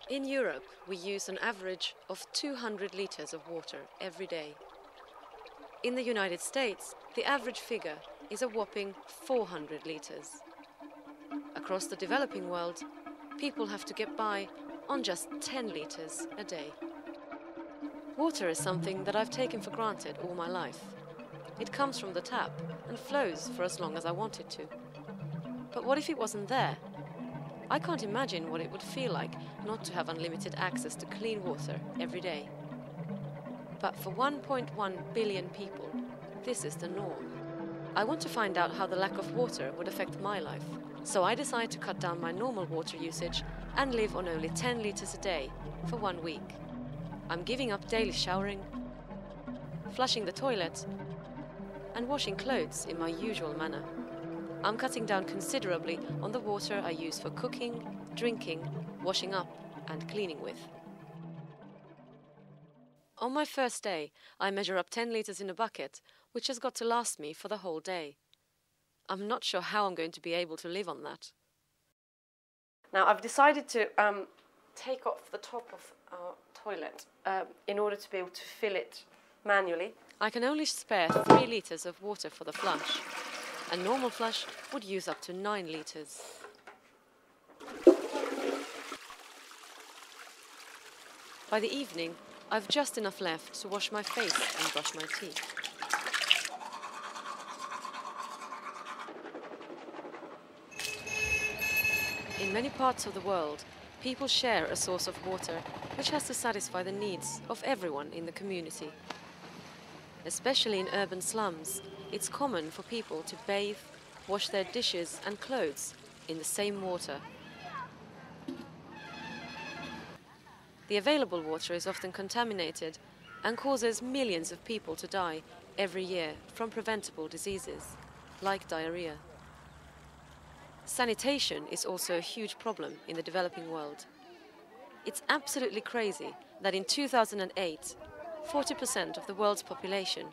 In Europe, we use an average of 200 litres of water every day. In the United States, the average figure is a whopping 400 litres. Across the developing world, people have to get by on just 10 litres a day. Water is something that I've taken for granted all my life. It comes from the tap and flows for as long as I want it to. But what if it wasn't there? I can't imagine what it would feel like not to have unlimited access to clean water every day. But for 1.1 billion people, this is the norm. I want to find out how the lack of water would affect my life. So I decide to cut down my normal water usage and live on only 10 litres a day for 1 week. I'm giving up daily showering, flushing the toilet, and washing clothes in my usual manner. I'm cutting down considerably on the water I use for cooking, drinking, washing up and cleaning with. On my first day, I measure up 10 litres in a bucket, which has got to last me for the whole day. I'm not sure how I'm going to be able to live on that. Now I've decided to take off the top of our toilet in order to be able to fill it manually. I can only spare 3 litres of water for the flush. A normal flush would use up to 9 litres. By the evening, I've just enough left to wash my face and brush my teeth. In many parts of the world, people share a source of water which has to satisfy the needs of everyone in the community. Especially in urban slums, it's common for people to bathe, wash their dishes and clothes in the same water. The available water is often contaminated and causes millions of people to die every year from preventable diseases, like diarrhea. Sanitation is also a huge problem in the developing world. It's absolutely crazy that in 2008, 40% of the world's population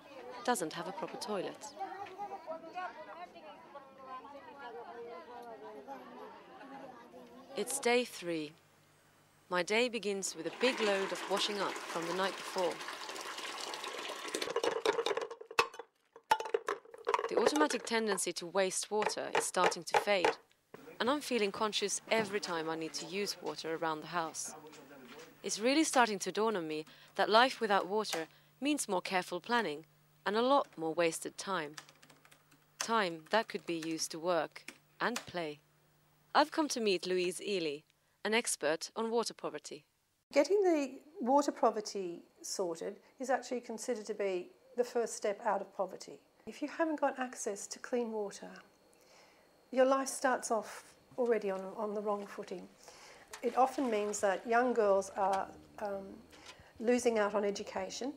doesn't have a proper toilet. It's day 3. My day begins with a big load of washing up from the night before. The automatic tendency to waste water is starting to fade, and I'm feeling conscious every time I need to use water around the house. It's really starting to dawn on me that life without water means more careful planning and a lot more wasted time. Time that could be used to work and play. I've come to meet Louise Ely, an expert on water poverty. Getting the water poverty sorted is actually considered to be the first step out of poverty. If you haven't got access to clean water, your life starts off already on the wrong footing. It often means that young girls are losing out on education,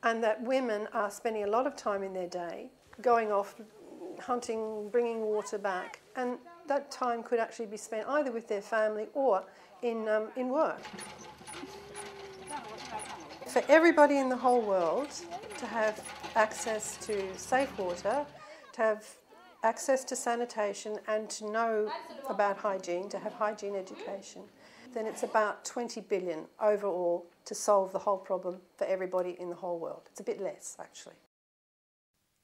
and that women are spending a lot of time in their day going off hunting, bringing water back, and that time could actually be spent either with their family or in work. For everybody in the whole world to have access to safe water, to have access to sanitation and to know about hygiene, to have hygiene education, then it's about 20 billion overall to solve the whole problem for everybody in the whole world. It's a bit less, actually.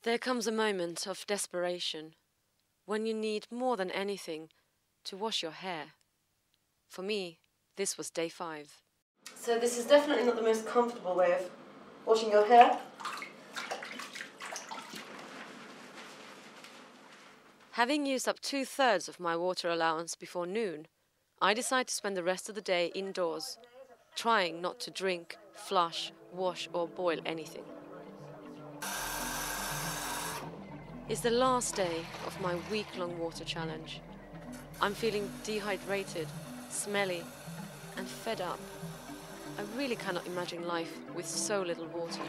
There comes a moment of desperation when you need more than anything to wash your hair. For me, this was day 5. So this is definitely not the most comfortable way of washing your hair. Having used up 2/3 of my water allowance before noon, I decide to spend the rest of the day indoors, trying not to drink, flush, wash or boil anything. It's the last day of my week-long water challenge. I'm feeling dehydrated, smelly and fed up. I really cannot imagine life with so little water.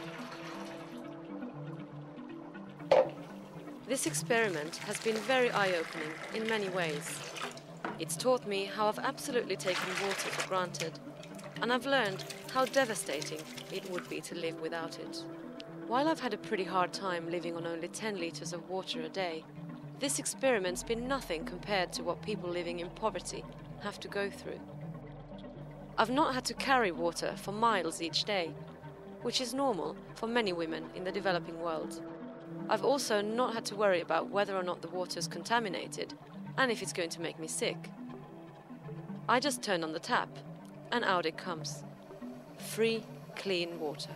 This experiment has been very eye-opening in many ways. It's taught me how I've absolutely taken water for granted, and I've learned how devastating it would be to live without it. While I've had a pretty hard time living on only 10 litres of water a day, this experiment's been nothing compared to what people living in poverty have to go through. I've not had to carry water for miles each day, which is normal for many women in the developing world. I've also not had to worry about whether or not the water is contaminated and if it's going to make me sick. I just turn on the tap and out it comes. Free, clean water.